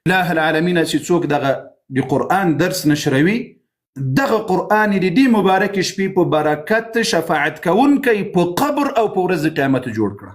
الله العالمین چې څوک دغه د قرآن درس نشروي دغه قرآن د مبارک شپې په برکت شفاعت کوونکی په قبر او په ورځ قیامت جوړ کړه.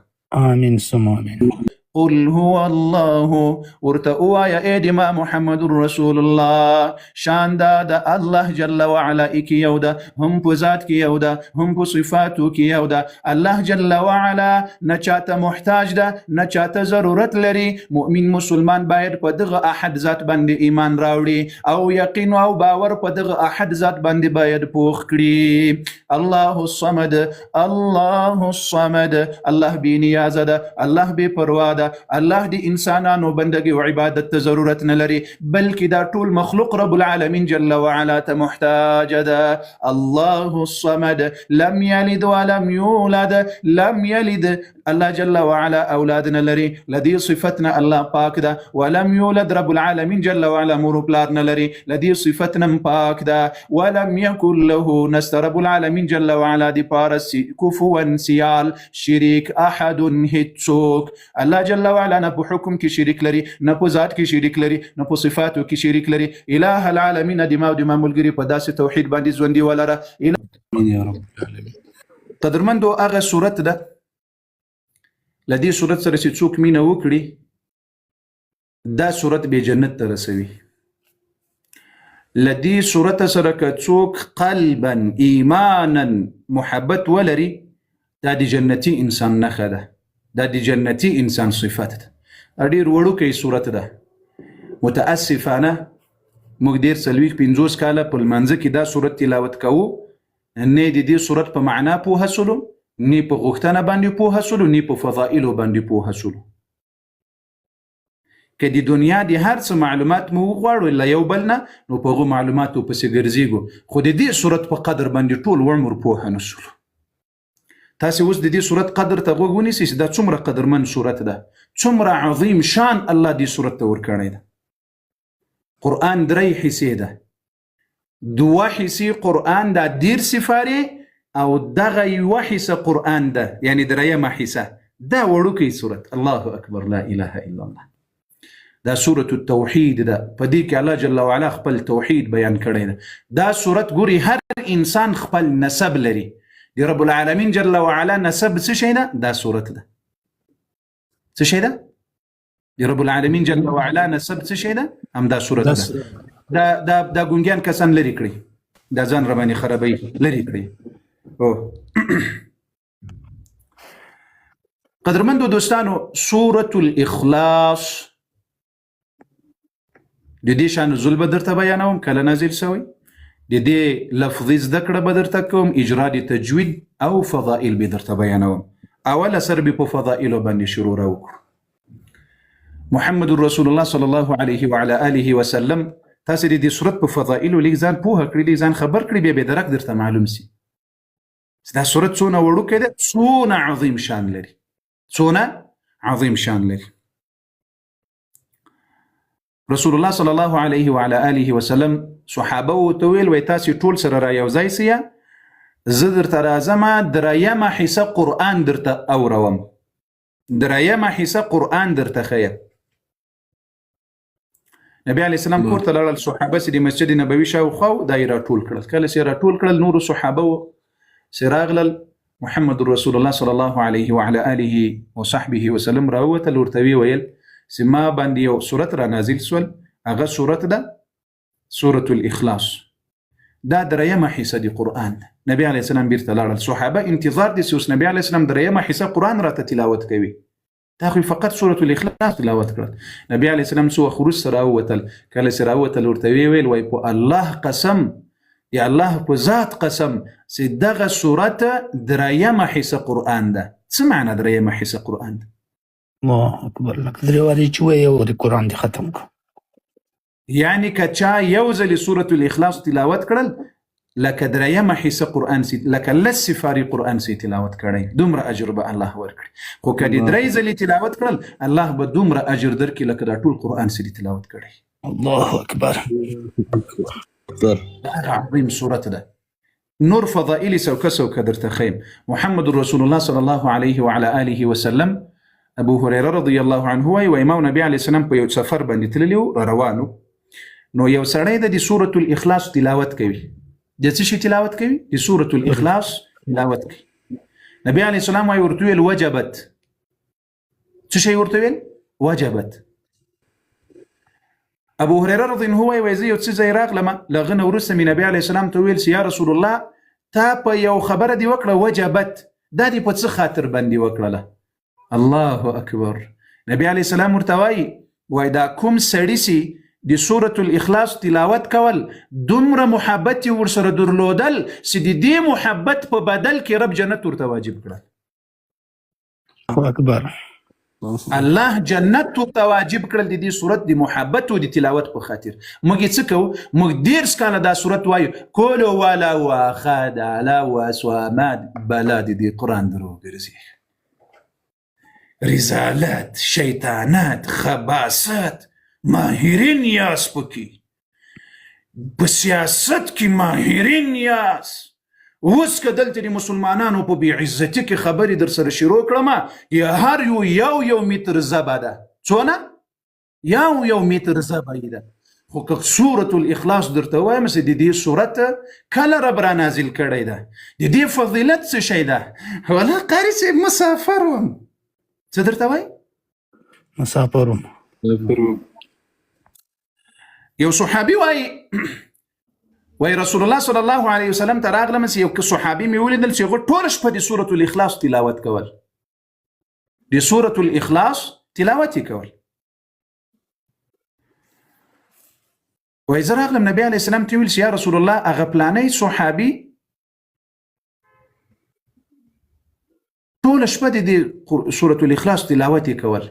آمین ثم آمین. قل هو الله ورته اوایا اے ما محمد رسول الله شان دا الله جل وعلا کی یو ده هم په ذات کی یو ده هم په صفاتو کی یو ده. الله جل وعلا نه چاته محتاج ده نه چاته ضرورت لري. مؤمن مسلمان باید په دغه احد ذات باندې ایمان راوړي او یقین او باور په دغه احد ذات باندې باید پوخ کړي. الله الصمد الله الصمد الله بی نیاز ده الله بی پروا ده. الله دی انسانانو بندگی و عبادت ته ضرورت نه لري بلکې دا ټول مخلوق رب العالمین جل وعلا ته محتاج ده. الله الصمد لم يلد ولم يولد لم يلد الله جل وعلا اولاد نه لري لدی صفتنا الله پاک ده. ولم يولد رب العالمین جل وعلا مور پلار نه لري لدی صفتنا پاک ده. ولم يكن له نست رب العالمین جل وعلا دی پارس کفوا سیال شریک احد هیڅوک. الله جل وعلا نه په حکم کې شریک لري نه په ذات کې شریک لري نه په صفاتو کې شریک لري. اله العالمین د ما ملګری په داسې توحید باندې ژوندي ولره. امين يا رب العالمین. قدرمندو هغه صورت ده لدی صورت سره چې څوک مینه وکړي دا صورت به جنت ته رسوي. لدی صورت سره که څوک قلبا ایمانا محبت ولري دا د جنتی انسان نښه ده. دا د جنتی انسان صفت ده. ډېر وړوکی صورت ده. متاسفانه موږ ډېر 40-50 کاله په لمانځه کې دا صورت تلاوت کوو نه د دې صورت په معنا پوهه سولو نه په غوښتنه باندې پوهه سولو نه په فضائلو باندې پوهه سولو. که د دنیا د هر څه معلومات مو وغواړو له یو بل نه نو په هغو معلوماتو پسې ګرځېږو خو د دې صورت په قدر باندې ټول عمر پوهه نه سولو. تاسې اوس د دې صورت قدر ته غوږ ونیسئ چې دا څومره قدرمن صورت ده څومره عظیم شان الله دې صورت ته ورکړی ده. قرآن 3 حصې ده 2 حصې قرآن دا 10 سپارې او دغه 1 حصه قرآن ده یعنی 3مه حصه دا وړوکی صورت. الله اکبر لا اله الا الله. دا سورة التوحید ده په دې کې الله جل وعلا خپل توحید بیان کړی ده. دا صورت ګوري هر انسان خپل نسب لري. دی رب العالمین جل وعلا نسب څه شی ده؟ دا صورت ده. څه شی ده؟ دی رب العالمین جل وعلا نسب څه شی ده؟ هم دا صورت ده. دا ګونګیان کسان لري کړي دا ځان را باندې خرابوي لري کړي. قدرمندو دوستانو سورة الاخلاص د دې شان نزول به درته بیانوم کله نازل شوی د دې لفظي زده کړه به درته کوم اجرا د تجوید او فضائل به درته بیانوم. اوله سر به په فضائلو باندې شروع راوکړو. محمد رسول الله صلی الله علیه وعلى آله وسلم تاسو د دې صورت په فضائلو لیک ځان پوهه کړی لیک ځان خبر کړی به درک درته معلوم سي. دا صورت څونه وړوکی ده څونه عظیم شان لري څونه عظیم شان لري. رسول الله صلی الله علیه وعلى آله وسلم صحابه ورته ویل وای تاسو ټول سره را یو ځای سئ زه درته راځم 3مه حصه قرآن درته اوروم 3مه حصه قرآن درته ښیم. نبی علیه السلام کور ته لاړل صحابه چې د مسجد نبوي شاوخوا دا یې راټول کړل. کله چې راټول کړل نورو صحابه چې راغلل محمد رسول الله صلی الله علیه وعلى آله وصحبه وسلم راووتل ورته ویل چې ما باندې یو صورت را نازل سول هغه صورت ده سورة الاخلاص دا 3مه حصه دی قرآن. نبی علیه السلام بیرته لاړل صحابه انتظار دي چې اوس نبی علیه السلام 3مه حصه قرآن راته تلاوت کوي. دا خو فقط سورة الاخلاص تلاوت کړل. نبی علیه السلام څو وخت وروسته راووتل کله چې راووتل ورته ویل وای په الله قسم یا الله په ذات قسم چې دغه صورت 3مه حصه قرآن ده. څه معنی 3مه حصه قرآن ده؟ الله اکبر لك درې وارې چې وایي یو د قرآن دی ختم کړو. یعنی که چا یو ځلې سورة الاخلاص تلاوت کړل لکه 3مه حصه قرآن سي لکه 10 سپارې قرآن سي تلاوت کړی دومره اجر به الله ورکړي. خو که د 3 ځلې تلاوت کړل الله به دومره اجر درکړي لکه دا ټول قرآن سي تلاوت کړی. الله اکبر. دا عظیم صورت ده. نور فضائل سوکه درته خیم. محمد رسول الله صلی الله علیه وعلى آله وسلم ابو هريره رضی الله عنه و امام نبی علیه السلام په یو سفر باندې تللیو روانو نو یو سړی د سورۃ الاخلاص تلاوت کوي د څه شي تلاوت کوي د سورۃ الاخلاص تلاوت کوي نبی علیه السلام وايي ورته ویل وجبت څه شي ورته ویل وجبت ابو هريره رضی الله عنه وایي زه یو څه ځای راغلم لغنه ورسته مې نبی علیه السلام ته ویل یا رسول الله تا په یو خبره دی وکړه وجبت دا دی په څه خاطر باندې وکړه الله اکبر نبی علیه السلام ورته وایي دا کوم سړی سي د سورۃ الاخلاص تلاوت کول دومره محبت ورسره درلودل چې د دې محبت په بدل کې رب جنت ورته واجب کړل الله اکبر الله جنت ورته واجب کړل د دې سورۃ د محبت او د تلاوت په خاطر موږ څه کوو موږ ډیر څکانه دا سورۃ وایو کولو ولا واخذ على وسوامات بلاد دې قران درو ګرځي رسالات شیطانات خباثات ماهرین یاس پکې په سیاست کې ماهرین یاس اوس که دلته د مسلمانانو په بې عزتي کې خبرې در سره شروع کړم یا هر یو متر زبه ده څونه یو متر زبه ده خو که سورۃ الاخلاص درته وایم چې د دې سورت کله رب را نازل کړی ده د دې فضیلت څه شی ده ولا قاری صاحب مسافر وم څه درته وایي مسافر وم یو صحابي وایي رسول الله صلی الله علیه وسلم ته راغلم چې یو صحابي مې ولیدل چې هغه ټوله شپه د سورۃ الاخلاص تلاوت کول د سورۃ الاخلاص تلاوت یې کول وایي زه راغلم نبی علیه السلام ته ویل چې یا رسول الله هغه پلانی صحابي ټوله شپه د سورۃ الاخلاص تلاوت یې کول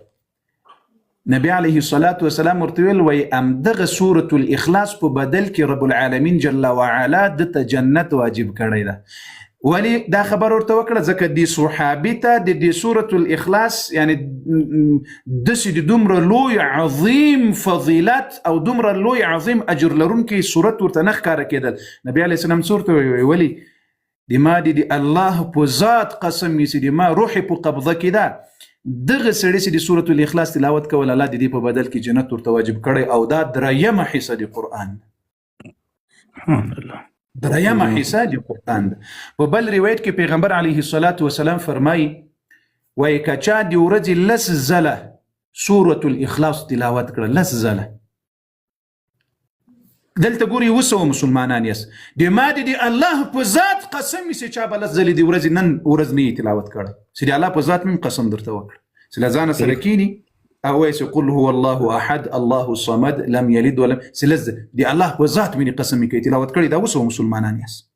نبی علیه الصلاة والسلام ورته ویل وایي همدغه سورۃ الاخلاص په بدل کې رب العالمین جل وعلا دته جنت واجب کړی ده ولی دا خبر ورته وکړه ځکه د صحابي ته د سورۃ الاخلاص یعنی داسې دومره لوی عظیم فضیلت او دومره لوی عظیم اجر لرونکی صورت ورته نه ښکاره کېدل نبی علیه السلام څه ورته ویل ولی د ما د الله په ذات قسم یې چې د ما روح په قبضه کې ده دغه سړی چې د سورۃ الاخلاص تلاوت کول الله د دې په بدل کې جنت ورته واجب کړی او دا درېیمه حصه د قرآن درېیمه حصه د قرآن په بل روایت کې پیغمبر علیه الصلاة والسلام فرمایي وایي که چا د ورځې لس ځله سورۃ الاخلاص تلاوت کړه لس ځله دلته ګوري وسو مسلمانان یاست د ما د الله په ذات قسم چې چا بل ځلې د ورځې نن ورځ نه تلاوت کړه چې د الله په ذات من قسم درته وکړ چې لزانه سره کینی او وایي قل هو الله احد الله الصمد لم يلد ولم سلز د الله په ذات من قسم کې تلاوت کړي دا وسو مسلمانان یاست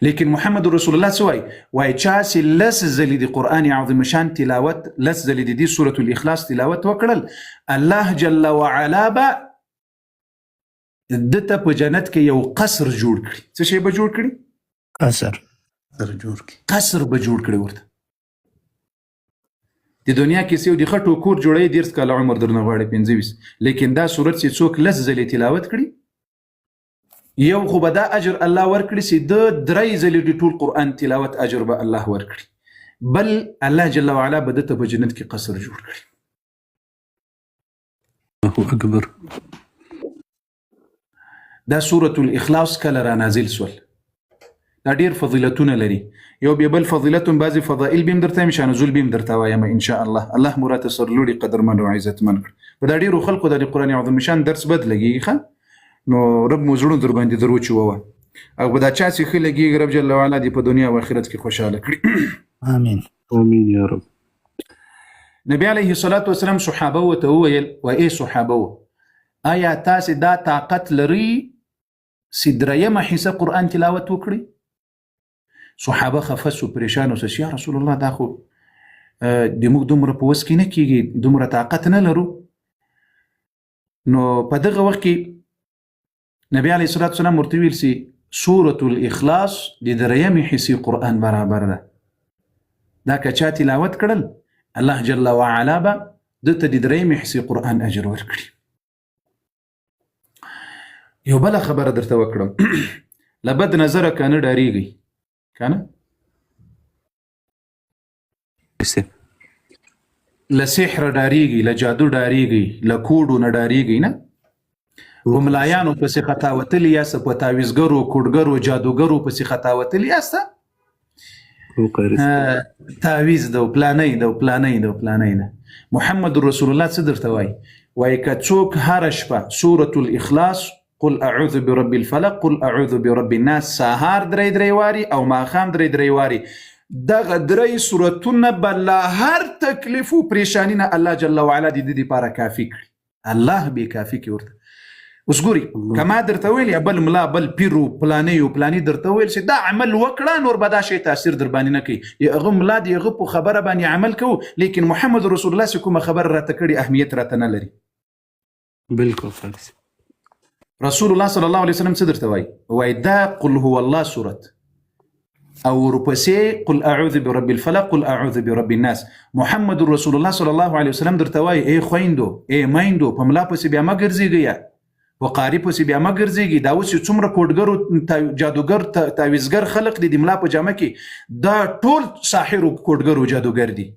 لیکن محمد رسول الله سوای وای چا چې لس ځلې د قرآن عظیم شان تلاوت لس ځلې د سورۃ الاخلاص تلاوت وکړل الله جل وعلا به دته په جنت کې یو قصر جوړ کړي څه شی به جوړ کړي قصر به جوړ کړي ورته د دنیا کې سیو د خټو کور جوړي ډیر کال عمر درنه غواړي 25 لیکن دا سورت چې څوک لس ځلې تلاوت کړي یو خو به دا اجر الله ورکړي چې د درې ځلې د ټول قرآن تلاوت اجر به الله ورکړي بل الله جل وعلا به دته په جنت کې قصر جوړ کړي الله اکبر دا سورۃ الاخلاص کله را نازل سول دا ډیر فضیلتونه لري یو به بل فضیلتون بعضی فضائل بیم درته مشان نزول بیم درته وایم ان شاء الله مراد سرلوري قدرمن او عزتمن په دا ډیرو خلکو د قرآن عظیم شان درس بد لګي ښه نو رب مو زړه در باندې دروچو وو او بدا چا چې خلګي رب جل وعلا دی په دنیا او آخرت کې خوشاله کړي امين یا رب نبی علیه الصلاة والسلام صحابه ته ویل و ای صحابه آیا تاسو دا طاقت لري چې درېیمه حصه قرآن تلاوت وکړي صحابه خفص و پریشان اوس یا رسول الله دا خو د موږ دومره په وس کې نه کیږي دومره طاقت نه لرو نو په دغه وخت کې نبی علیه الصلاة والسلام ورته ویل چې سورۃ الاخلاص د درېیمې حصې قرآن برابر ده دا که چا تلاوت کړل الله جل وعلا به دته د درېیمې حصې قرآن اجر ورکړي یو بل خبره درته وکړم لبد نظر کنه ډاریږي کنه سي له سحر ډاریږي، له جادو ډاریږي، له کوډو نه ډاریږي نه؟ په ملایانو پسې خطا وتلي یاست، په تعویزګرو، کوډګرو، جادوګرو پسې خطا وتلي یاست. تعویز ده پلانۍ ده پلانۍ ده پلانۍ ده. محمد رسول الله څه درته وایي؟ وایي که څوک هره شپه سورة الاخلاص، قل اعوذ برب الفلق، قل اعوذ برب الناس سهار درې واري او ماښام درې واري، دغه درې سورتونه به له هر تکلیف و پریشاني نه الله جل وعلا د دې دپاره کافي کړي. الله به کافي کړي ورته. اوس ګوري که ما درته ویل یا بل ملا بل پیر و پلانۍ و پلاني درته ویل چې دا عمل وکړه نور به دا شی تاثیر در باندې نه کوي، هغه ملا د هغه په خبره باندې عمل کوو، لیکن محمد رسول الله چې کومه خبره راته کړي اهمیت راته نه لري. بالکل خالص. رسول الله صلی الله علیه وسلم څه درته وایي؟ وایي دا قل هو الله صورت او ورپسې قل اعوذ برب الفلق، قل اعوذ برب الناس. محمد رسول الله صلی الله علیه وسلم درته وایي ای خویندو، ای میندو، په ملا پسې بیا مه ګرځېږئ، په قاري پسې بیا مه ګرځېږي. دا اوس چې څومره کوډګر، جادوګر، تعویزګر خلق دي د ملا په جامه کې، دا ټول ساحر و کوډګر و جادوګر دي.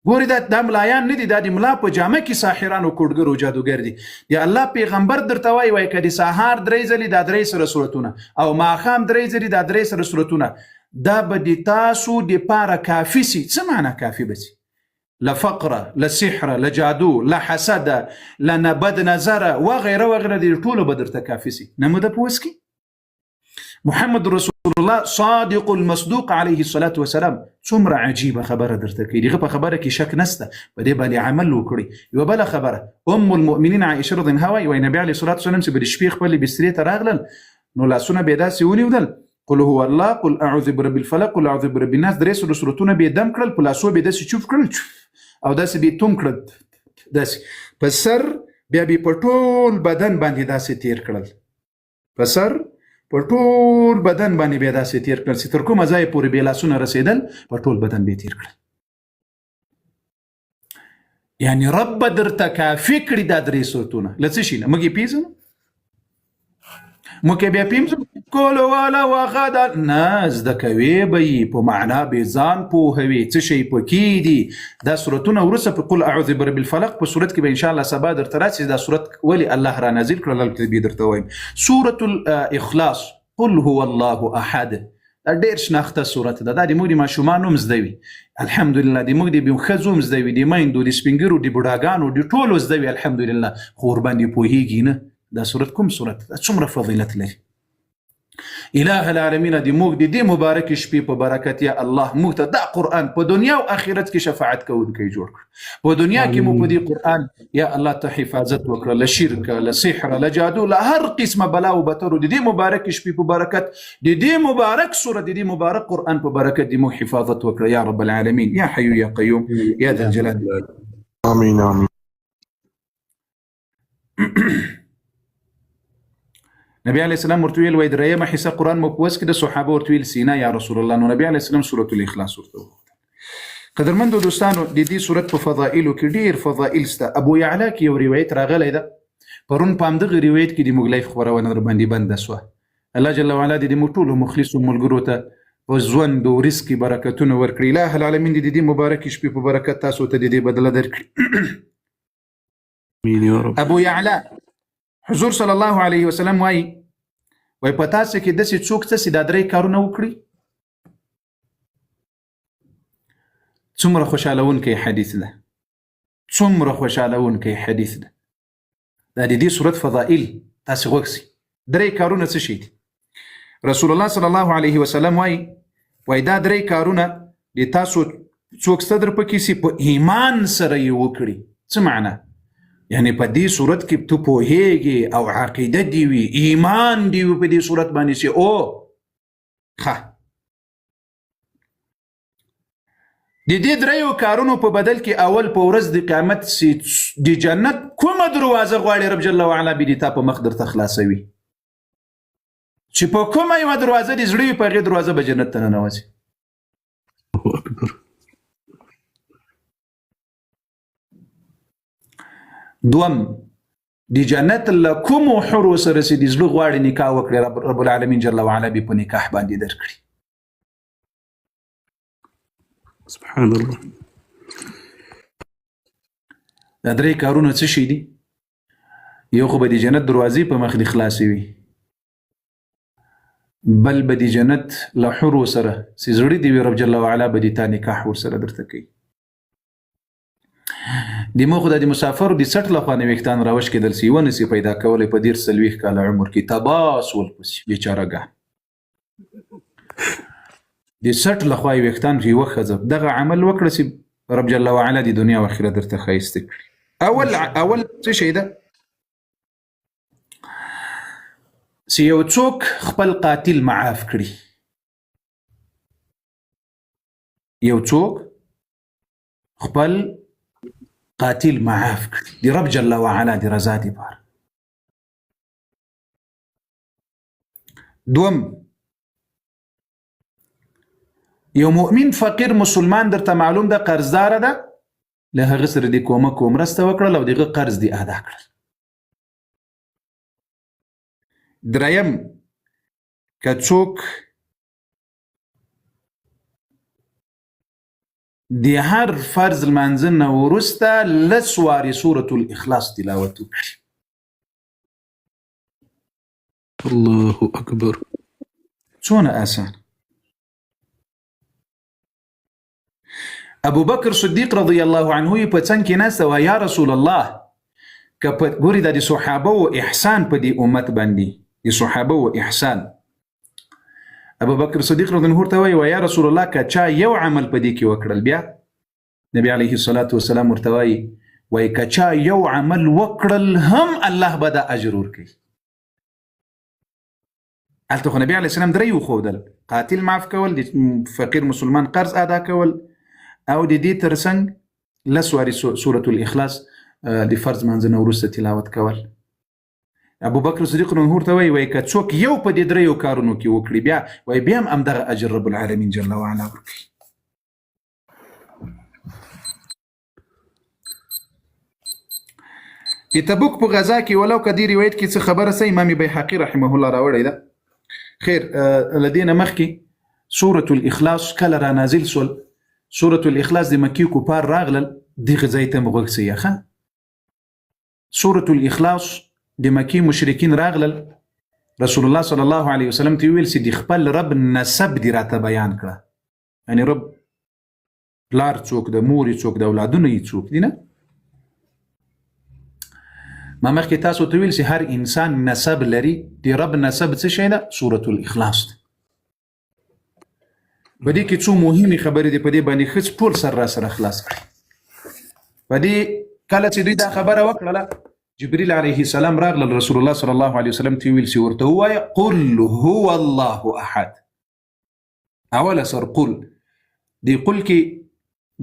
ګوري دا ملایان نه دي، دا د ملا په جامه کې ساحران او کوډګر او جادوګر دي. د الله پیغمبر درته وایي که د سهار درې ځلې دا درې سره صورتونه او ماښام درې ځلې دا درې سره صورتونه، دا به د تاسو دپاره کافي سي. څه معنا کافي به سي؟ له فقره، له سحره، له جادو، له حسده، له بد نظره وغیره وغیره، د ټولو به درته کافي سي. نه مو ده په وس کې؟ محمد رسول الله صادق المصدوق علیه الصلاة والسلام څومره عجیبه خبره درته کوي، دغه په خبره کې شک نسته، په دې باندې عمل وکړي. یوه بله خبره، ام المؤمنین عایشه رضی الله عنها وایي نبي علیه الصلاة والسلام چې به د شپې خپلې بسترې ته راغلل نو لاسونه به یې داسې ونیودل، قل هو الله، قل اعوذ برب الفلق، قل اعوذ برب الناس، درې سورتونه به یې دم کړل، په لاسو به یې داسې چوف کړل او داسې به یې توم کړل، داسې په سر، بیا به یې په ټول بدن باندې داسې تیر کړل، په سر په ټول بدن باندې بیا داسې تیر کړل چې تر کومه ځایه پورې بې لاسونه رسېدل، په ټول بدن به یې تیر کړل. یعنې رب به درته کافي کړي دا درې سورتونه. له څه شي نه؟ موږ یې پېژنو؟ موږ یې بیا پېژنو؟ کولو والا وغدا نه، زده کوې به یې، په معنا به ځان پوهوي څه شی پکې دي. دا سورتونه وروسته په قل اعوذ برب الفلق په صورت کې به انشاءالله سبا درته راسي. دا صورت ولې الله را نازل کړل هلته به درته وایم. سورة الاخلاص، قل هو الله احد، دا ډېر شناخته صورت ده. دا د موږ د ماشومانو هم زده وي الحمدلله، د موږ د ښځو هم زده وي، د میندو، د سپین ږیرو، د بوډاګانو، د ټولو زده وي الحمدلله، خو ورباندې پوهېږي نه. دا صورت کوم صورت ده؟ څومره فضیلت لري. اله العالمین د موږ د دې مبارک شپې په برکت یا الله موږ ته دا قرآن په دنیا او آخرت کې شفاعت کوونکی جوړ کړ. په دنیا کې مو په دې قرآن یا الله ته حفاظت وکړه له شرک، له سحر، له جادو، له هر قسمه بلا او بترو. د دې مبارک شپې په برکت، د دې مبارک سوره، د دې مبارک قرآن په برکت د مو حفاظت وکړه یا رب العالمین یا حی یا قیوم یا ذا الجلال. آمین آمین. نبی علیه السلام ورته ویل وایي درېیمه حصه قرآن مو په وس کې، د صحابه ورته ویل سینا یا رسول الله. نو نبی علیه السلام سورة الاخلاص ورته وویل. قدرمندو دوستانو، د دې سورت په فضائلو کې ډېر فضائل شته. ابو یعلا کې یو روایت راغلی ده، پرون په همدغه روایت کې د موږ لایف خپرونه در باندې بنده شوه. الله جل وعلا دې موږ ټولو مخلصو ملګرو ته په ژوند او رزق کې برکتونه ورکړي. اله العالمین دې د دې مبارک شپې په برکت تاسو ته د دې بدله درکړي. امین یا رب. ابو یعلا حضور صلی الله علیه وسلم وایي په تاسو کې داسې څوک څه دا درې کارونه وکړي، څومره خوشحالونکی حدیث ده، څومره خوشحالونکی حدیث ده. دا د دې صورت فضائل تاسو وګورئ. درې کارونه څه شي دي؟ رسول الله صلی الله علیه وسلم وایي دا درې کارونه د تاسو څوک صدر پکې سي په ایمان سره یې وکړي. څه معنا؟ یعنی په دې صورت کې ته پوهېږي او عقیده دی وي، ایمان دی وي په دې صورت باندې چې او ښه د دې دریو کارونو په بدل کې اول په ورځ د قیامت سي د جنت کومه دروازه غواړي رب جل وعلا به دې تا په مخ درته خلاصوي، چې په کومه یوه دروازه دې زړه وي په هغې دروازه به جنت ته ننوځي. الله اکبر. دوم، د جنت له کومو حورو سره چې د زړه غواړي نکاح وکړي رب العالمین جل وعلا به په نکاح باندې درکړي. سبحان الله. دا درې کارونه څه شي دي؟ یو خو به د جنت دروازې په مخ دې خلاصې وي، بل به د جنت له حورو سره چې زړه دې وي رب جل وعلا به دې تا نکاح ورسره درته کوي. د مو خو د مسافرو د سټ لخوا نه ویښتان راوش کېدل سي ونه سي پیدا کولی په 40 کاله عمر کې تباس ولپسې بیچارهګان د سټ لخوا یې ویښتان چې یوه ښځه دغه عمل وکړه چې رب جل وعلا د دنیا او آخرت درته ښایسته کړي. اول څه شی ده چې یو څوک خپل قاتل معاف کړي، یو څوک خپل قاتل معاف کړي د رب جل وعلا د رضا دپاره. دوم، یو مؤمن فقیر مسلمان درته معلوم ده قرضدار ده، له هغه سره د کومک او مرسته وکړل او دغه قرض دی ادا کړل. دریم، که څوک د هر فرض لمانځه نه وروسته 10 وارې سورة الاخلاص تلاوت وکړي. الله اکبر. څونه آسان. ابو بکر صدیق رضی الله عنه په څنګ کې ناسته و یا رسول الله که په ګورې د صحابه او احسان په دې امت باندې د صحابه او احسان. ابو بکر صدیق رضی الله عنه ورته وایي و یا رسول الله که چا یو عمل په دې کې وکړل، بیا نبی علیه الصلاة والسلام ورته وایي وایي که چا یو عمل وکړل هم الله به دا اجر ورکوي. هلته خو نبی علیه السلام درې وښودل: قاتل معاف کول، د فقیر مسلمان قرض ادا کول، او د دې ترڅنګ 10 وارې سورة الاخلاص د فرض منځه نه وروسته تلاوت کول. ابو بکر صدیق رضی ورته وایي که څوک یو په دې دریو کارونو کې وکړي بیا هم همدغه اجر رب العالمین جل وعلا ورکوي. د تبوک په غزا کې ولو که دې روایت کې څه خبره سه امام بیهقي رحمه الله راوړی ده. خیر، له دې نه مخکې سورة الاخلاص کله را نازل سول؟ سورة الاخلاص د مکی کفار راغلل دغه ځای ته مو غوږ سئ ښه. سورة الاخلاص د مکی مشرکین راغلل، رسول الله صلی الله علیه وسلم ته ویل چې د خپل رب نسب دې راته بیان کړه، یعنی رب پلار څوک ده، مور یې څوک ده، اولادونه یې څوک دي. نه ما مخکې تاسو ته ویل چې هر انسان نسب لري، د رب نسب څه شی ده؟ سورة الاخلاص ده. په دې کې څو مهمې خبرې دي، په دې باندې ښه ټول سر را سره خلاص کړي. په دې کله چې دوی دا خبره وکړله جبريل علیه السلام راغلل رسول الله صلی الله علیه وسلم ته ویل چې ورته ووایه قل هو الله احد. اوله سر قل، دی قل کې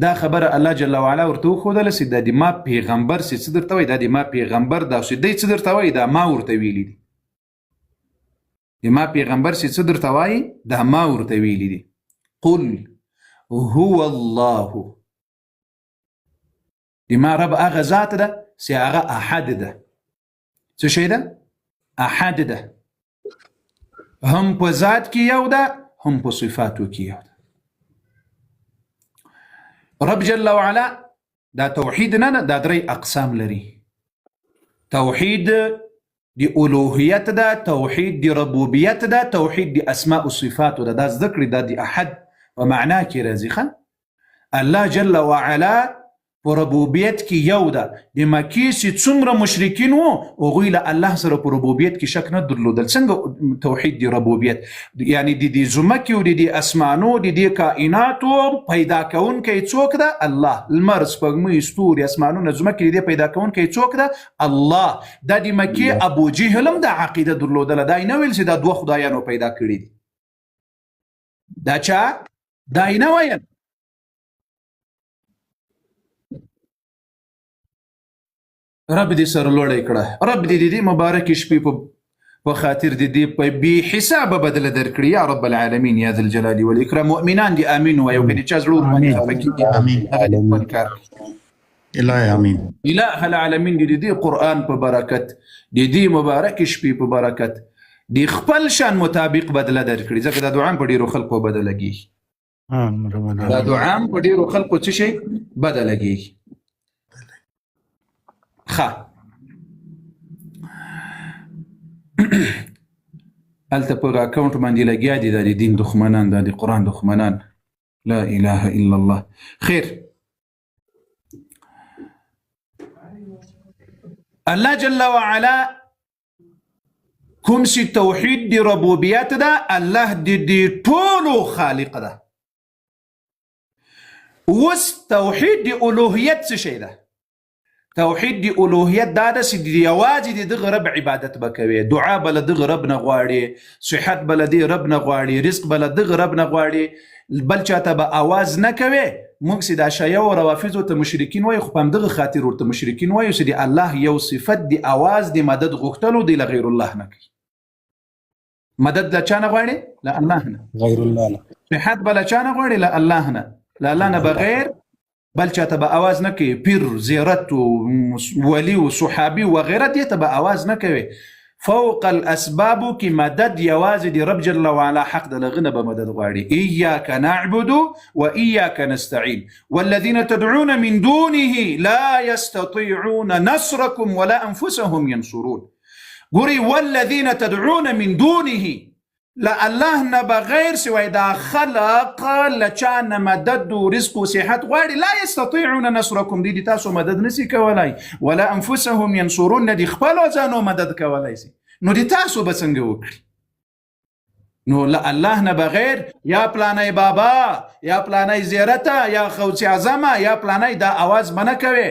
دا خبره الله جل وعلا ورته وښودله چې دا د ما پیغمبر څه درته وایي، دا د ما پیغمبر دا چې دی څه درته وایي دا ما ورته ویلي دي. د ما پیغمبر څه درته وایي دا ما ورته ویلي دي. قل هو الله، د ما رب هغه ذات ده چې هغه احد ده. څه شی ده؟ احد ده. هم په ذات کې یو ده، هم په صفاتو کې یو ده. رب جل وعلا دا توحید نه دا درې اقسام لري. توحید د الوهیت ده، توحید د ربوبیت ده، توحید د اسماء و صفات ده. دا ذکر دا د احد په معنا کې راځي. الله جل وعلا په ربوبیت کې یو ده. د مکې چې څومره مشرکین وو هغوی له الله سره په ربوبیت کې شک نه درلودل. څنګه توحید د ربوبیت؟ یعنی د دې ځمکې او د دې اسمانو د دې کائناتو پیدا کوونکی څوک ده؟ الله. لمر، سپوږمۍ، ستوري، اسمانونه، ځمکې د دې پیدا کوونکی څوک ده؟ الله. دا د مکې ابو جهل هم دا عقیده درلودله، دا یې نه ویل چې دا دوه خدایانو پیدا کړي دي. دا چا؟ دا یې نه ویل. رب دې سره لوړی کړه، رب دې دې مبارک شپې په خاطر دې په بې حسابه بدله درکړي یا رب العالمین یا ذا الجلال والاکرام. مؤمنان دې امین وایو، که دې چا زړه ورباندې امین الهی امین. اله العالمین دې دې قرآن په برکت، دې مبارک شپې په برکت دې خپل شان مطابق بدله درکړي، ځکه دا دعا په ډېرو خلکو بدلګي. دا دعا په ډیرو خلکو څه شي بده لګیږي. هلته په اکاونټ باندې لګیا دي د دین دښمنان، د قرآن دښمنان. لا اله الا الله. خیر، الله جل وعلا کوم چې توحید دی ربوبیت ده، الله دی ټولو خالق ده. اوس توحید دی الوهیت څه شی ده؟ توحید دی الوهیت دا ده چې یوازې د دغه رب عبادت به کوې، دعا به له دغه رب نه غواړې، صحت به له دې رب نه غواړې، رزق به له دغه رب نه غواړې، بل چاته به آواز نه کوې. موږ چې دا شیعه او روافضو ته مشرکین وایو، خو په همدغه خاطر ورته مشرکین وایو چې د الله یو صفت د آواز د مدد غوښتلو دی له غیر الله نه کوي. مدد له چا نه غواړي؟ له الله نه. غیر الله نه. صحت به له چا نه غواړي؟ له الله نه. له الله نه بغیر بل چاته به آواز نه کوي. پیر، زیارت و ولی و صحابي و غیره دې ته به آواز نه کوي. فوق الاسباب کی مدد یوازې د رب جل وعلا حق د لغنه به مدد غواړي. ایاک نعبد و ایاک نستعين والذین تدعون من دونه لا يستطيعون نصركم ولا انفسهم ينصرون. ګوري والذین تدعون من دونه، لا الله نه بغیر سوی دا خلق لچان مدد و رزق و صحت غواړي. لا يستطيعون نصركم، دي تاسو مدد نسی کولای، ولا انفسهم ينصرون، نه دي خپل ځانو مدد کولای سي. نو دي تاسو به څنګه وکړي؟ نو لا الله نه بغیر یا پلانای بابا یا پلانای زیارته یا خوڅ اعظم یا پلانای دا आवाज منه کوي.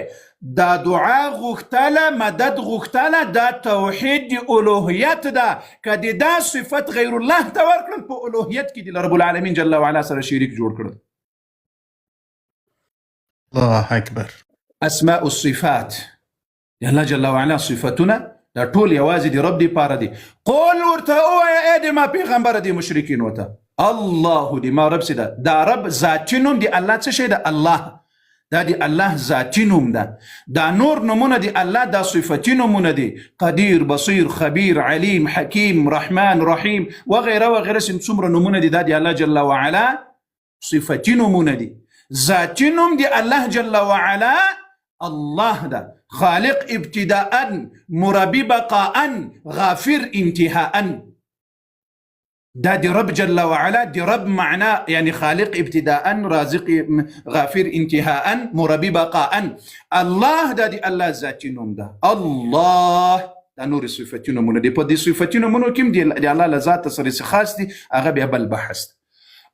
دا دعا غوښتله، مدد غوښتله، دا توحید دی الوهیت ده. که دا صفت غیر الله ته ورکړل، په الوهیت کې دی رب العالمین جل وعلا سره شریک جوړ کړل. الله اکبر. اسماء الصفات، الله جل وعلا صفتونه دا ټول یوازې دی رب دی پاره دی. قول ورته ووایه ای د ما پیغمبر دی مشرکین وته الله دی ما رب سي ده. دا رب ذاتي نوم دی. الله څه شی ده؟ الله. دا دی الله ذاتی نوم ده. دا نور نمونه دی الله، دا صفتی نمونه دی. قدیر، بصیر، خبیر، علیم، حکیم، رحمان، رحیم وغیره وغیره څومره نمونه دی. دا دی الله جل وعلا صفتی نمونه دی. ذاتی نوم دی الله جل وعلا الله ده. خالق ابتداء، مربی بقاء، غافر انتهاء. دا دي رب جل وعلا، دي رب معناه يعني خالق ابتداء، رازق غافر انتهاء، مربي بقاء. الله دا دي الله ذاتي نوم ده. الله دا نور صفتي نومونه دي. په دې صفتي نومونو کې دي الله لذات سره خاص دي، هغه بیا بل بحث.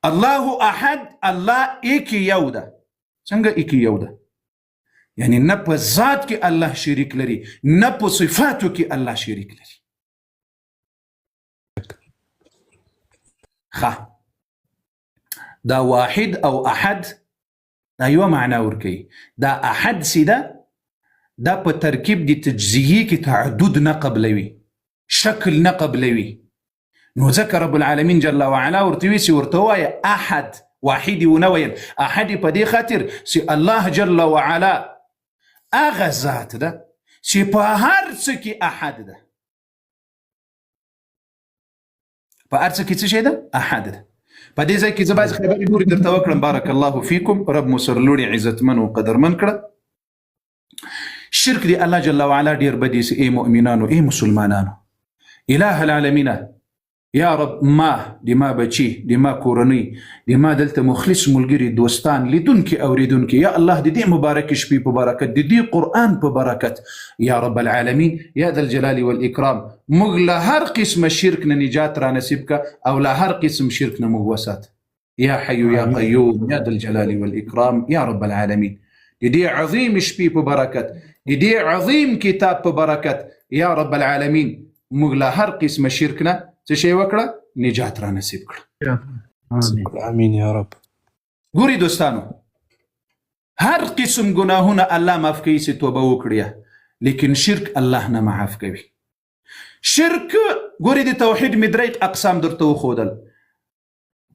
الله احد، الله ایکی یو ده. څنګه ایکی یو ده؟ يعني نه په ذات کې الله شریک لري، نه په صفاتو کې الله شریک لري. دا واحد او احد دا یو معنا ورکي. دا احد سیده دا په ترکیب دی تجزیه کې تعدد نه قبلوي، شکل نه قبلوي. نو ذکر رب العالمین جل وعلا ورتوي سي ورتوي احد واحد ونوين احد په دې خاطر سي الله جل وعلا اغه ذات ده چې په هر څه کې احد ده. په هر څه کې څه شی ده؟ احد ده. په دې ځای کې زه بعضې خبرې نورې درته وکړم. بارک الله فیکم، رب مو سرلوړي عزتمن او قدرمن کړه. شرک دی الله جل وعلا ډېر بدی سي. ای مؤمنانو، ای مسلمانانو، اله العالمین یا رب، ما د ما بچي، د ما کورنۍ، د ما دلته مخلص ملګري، دوستان، لیدونکي، اوریدونکي، یا الله د دې مبارک شپې په برکت، د دې قرآن په برکت، یا رب العالمین یا ذا الجلال والاکرام، موږ له هر قسم شرک نه نجات را نصیب کا، او له هر قسم شرک نه موږ وسات. یا حي یا قیوم یا ذا الجلال والاکرام یا رب العالمین، د دې عظیم شپې په برکت، د دې عظیم کتاب په برکت، یا رب العالمین موږ له هر قسم شرک نه څه شی وکړه؟ نجات را نصیب کړه. امین یا رب. ګوري دوستانو، هر قسم گناهونه الله معاف کوي چې توبه وکړي، لیکن شرک الله نه معاف کوي. شرک ګوري د توحید مدرک اقسام درته وښودل.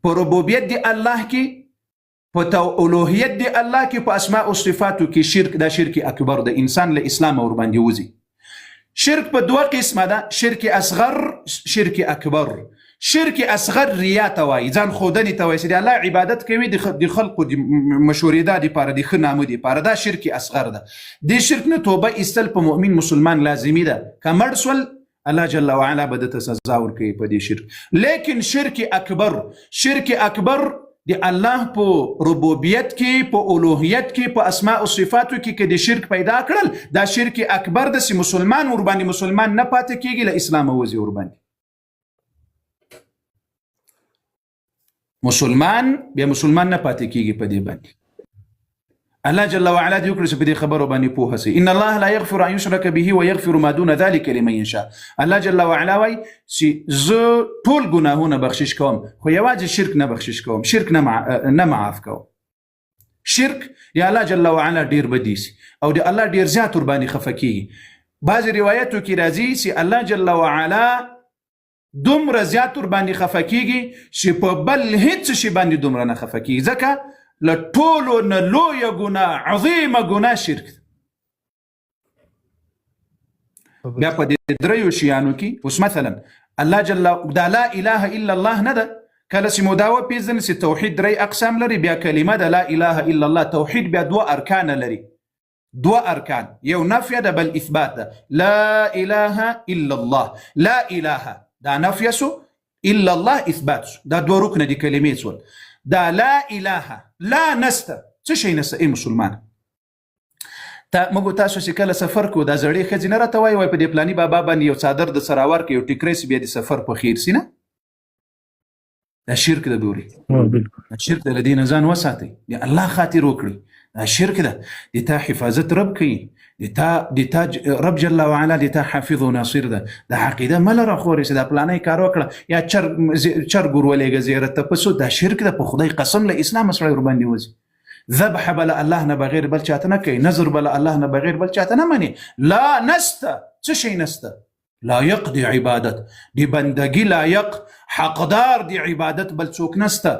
په ربوبیت دی الله کې، په الوهیت دی الله کې، په اسماء او صفاتو کې شرک دا شرک اکبر د انسان له اسلام اور باندې وځي. شرک په دوه قسمه ده، شرک اصغر، شرک اکبر. شرک اصغر ریا ته وایي، ځان ښودنې ته وایي چې د الله عبادت کوي د خلقو د مشهورېدا دپاره، د ښه نامه دپاره، دا شرک اصغر ده. دې شرک نه توبه ایستل په مؤمن مسلمان لازمي ده. که مړ سول الله جل وعلا به دته سزا ورکوي په دې شرک. لیکن شرک اکبر د الله په ربوبیت کې، په الوهیت کې، په اسماء او صفاتو کې که د شرک پیدا کړل، دا شرک اکبر ده چې مسلمان ورباندې مسلمان نه پاتې کېږي، له اسلامه وځي ورباندې. مسلمان بیا مسلمان نه پاتې کېږي په دې باندې. الله جل وعلا دې وکړي چې په دې خبرو باندې پوهه سي. ان الله لا يغفر ان يشرك به ويغفر ما دون ذلك لمن يشاء. الله جل وعلا وایي چې زه ټول ګناهونه بخشش کوم، خو یوازې شرک نه بخشش کوم، شرک نه معاف کوم. شرک د الله جل وعلا ډیر بدی سي او د الله ډیر زیات ور باندې خفه کیږي. بعض روایتو کې راځي چې الله جل وعلا دومره زیات ور باندې خفه کیږي چې په بل هیڅ شي باندې دومره نه خفه کیږي، ځکه له ټولو نه لویه ګناه، عظیمه ګناه شرک ده. بیا په دې دریو شیانو کې اوس مثلا الله جل دا لا اله الا الله نه ده. کله چې مو دا وپېژنې چې توحید درې اقسام لري، بیا کلمه ده لا اله الا الله. توحید بیا دوه ارکان لري، دوه ارکان، یو نفی ده بل اثبات ده. لا اله الا الله، لا اله دا نفی سو، الا الله اثبات سو، دا دوه رکن دي کلمې سول. دا لا اله لا نسته، څه شی نسته ای مسلمان؟ موږ تاسو چې کله سفر کو دا زړې ښځې نه راته وایي په دې پلاني بابا باندې یو څادر د سره ورکړي، یو ټیکری سي، بیا د سفر په خیر سي نه؟ دا شرک ده ګوري. دا شرک ده، له دې نه ځان وساتئ، د الله خاطر وکړئ. دا شرک ده، د تا حفاظت رب کوي، د تا رب جل وعلا د تا حافظ و ناصر ده. دا عقیده مه لره خورې چې دا پلانی کار وکړه یا چرګ ورولېږه زیارت ته پسو. دا شرک ده، په خدای قسم له اسلامه سړی ورباندې وځي. ذبح بله الله نه بغیر بل چاته نه کوي، نظر بله الله نه بغیر بل چاته نه مني. لا نسته، څه شی نسته؟ لایق دی عبادت، دی بندگی لایق، حقدار دی عبادت بل څوک نسته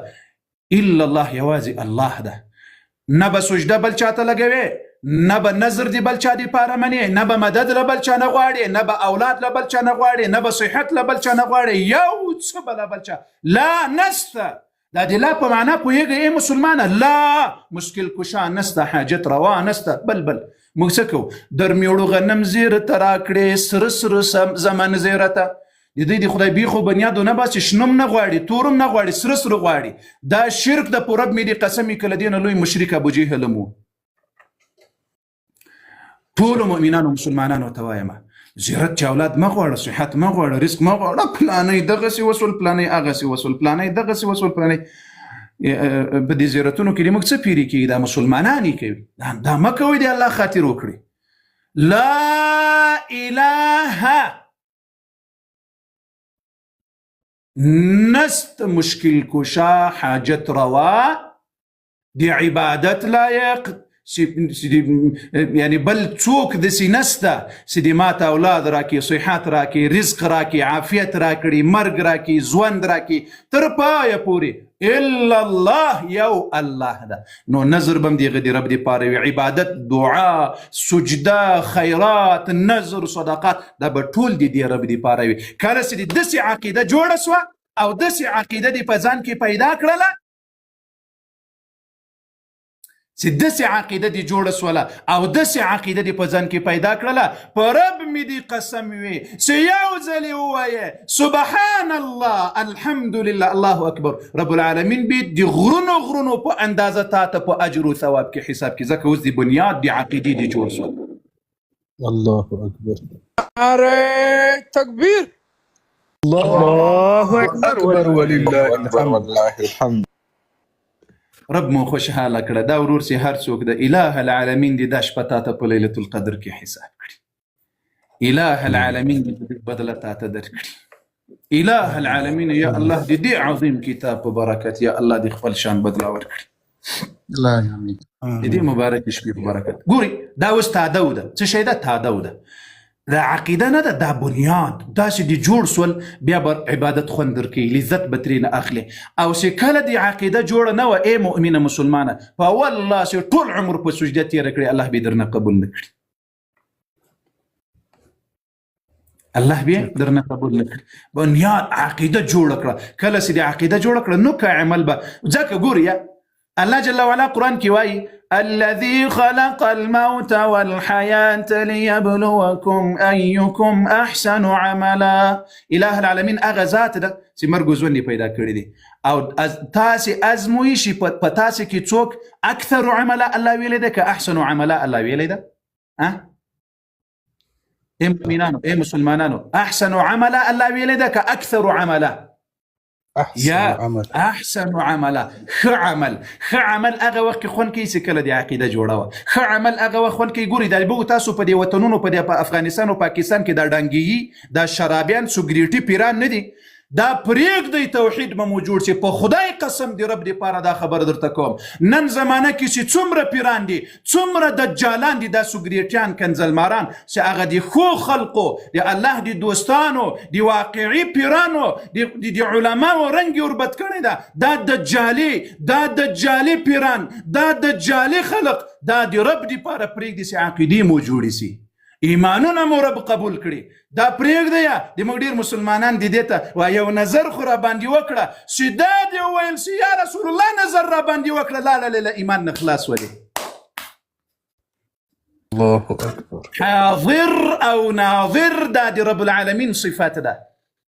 الا الله، یوازې الله ده. نه به سجده بل چاته لګوي، نه به نظر دی بل چا دپاره مني، نه به مدد له بل چا نه غواړي، نه به اولاد له بل چا نه غواړي، نه به صحت له بل چا نه غواړي، یو څه به له بل چا. لا نسته، دا د لا په معنا پوهېږئ ای مسلمانه؟ لا مشکل کشا نسته، حاجت روا نسته. بل موږ څه کوو؟ درمیوړو غنم زیره ته راکړې، سره سره زمن زیره ته. د دوی د خدای بیخو بنیادو نه باسي، شنم نه غواړي، تورم نه غواړي، سره سره غواړي. دا شرک د په رب مې د قسم که له دې نه لوی مشرک ابوجهل هم و. ټولو مؤمنانو مسلمانانو ته وایم زیارت چې اولاد مه غواړه، صحت مه غواړه، رزق مه غواړه، پلانی دغسې وسول، پلانی هغسې وسول، پلانی دغسې وسول، پلانی. په دې زیارتونو کې موږ څه پیرې کېږي؟ دا مسلمانان یې کوي. دا مه کوئ، د الله خاطر وکړئ. لا اله نست، مشکل کشا، حاجت روا، دی عبادت لایق، یعنی بل څوک داسې نسته چې د ماته اولاد راکړي، صحت راکړي، رزق راکړي، عافیت راکړي، مرګ راکړي، ژوند راکړي تر پایه پورې الا الله، یو الله ده. نو نظر به هم د هغه د رب دپاره وي، عبادت، دعا، سجده، خیرات، نظر، صدقات، دا به ټول د دې رب دپاره وي. کله چې د داسې عقیده جوړه سوه او داسې عقیده دې په ځان کې پیدا کړله، چې داسې عقیده دې جوړه سوله او داسې عقیده دې په ځان کې پیدا کړله، په رب مې دې قسم وي چې یو ځلې ووایې سبحان الله، الحمدلله، الله اکبر، رب العالمین به د غرونو په اندازه تا ته په اجر و ثواب کې حساب کې، ځکه اوس د بنیاد د عقیدې دې جوړ سول. الله اکبر. نعره تکبیر، الله اکبر ولله الحمد. رب مو خوشحاله کړه. دا ورور چې هر څوک د اله العالمین دې دا شپه تا ته په لیلة القدر کې حساب کړي. اله العالمین دې بدله تا ته درکړي. اله العالمین یا الله دې عظیم کتاب په برکت یا الله دې خپل شان بدلا ورکړي. الله امين. دې مبارک شپې په برکت. ګوري دا اوس تادو ده. څه شی ده؟ تادو ده. دا عقیده نه ده، دا بنیاد. داسې دې جوړ سول، بیا به عبادت خوند درکوي، لذت به ترېنه اخلي. او چې کله دې عقیده جوړه نه وه ای مؤمنه مسلمانه، په اول الله چې ټول عمر په سجده تېره کړې، الله به یې درنه قبول نه کړي. الله به درنه قبول نکړي. بنیاد عقیده جوړ کړه. کله چې د عقیده جوړ کړه نو که عمل به ځکه ګوریا الله جل وعلا قرآن کې وایي الذي خلق الموت والحياة ليبلوكم أيكم أحسن عملا. إله العالمين هغه ذات ده چې مرګ او ژوند پیدا کړی دی او تاسې ازمویي شي په تاسې کې څوک اکثر عملا الله ویلی ده که احسن عملا الله ویلی ده. اے مؤمنانو اے مسلمانانو احسن عملا الله ویلی ده که اکثر عملا. احسن عملا ښه عمل هغه وخت کې خوند کوي چې کله د عقیده جوړه وه. ښه عمل هغه وخت خوند کوي. ګوري دا به تاسو په دې وطنونو په افغانستان او پاکستان کې دا ډانګیي دا شرابیان سګریټي پیران نه دي. دا پرېږدئ توحید به مو جوړ شي. په خدای قسم دی رب دپاره دا خبره درته کوم نن زمانه کې چې څومره پیران دي څومره دجالان دي دا سګریټیان کنزلماران چې هغه د ښو خلقو د الله د دوستانو د واقعي پیرانو د علماو رنګ یې وربد کړی ده. دا دجالي پیران دا دجالي خلق دا د رب دپاره پرېږدي چې عقیدې مو جوړې سي ایمانونه مو رب قبول کړي. دا پرېږده یا د موږ ډېر مسلمانان د دې ته و یو نظر خو را باندې وکړه چې دا دې وویل چې یا رسول الله نظر را باندې وکړه لا ایمان نه خلاص ولې. الله اکبر. حاضر او ناظر دا د رب العالمین صفات ده.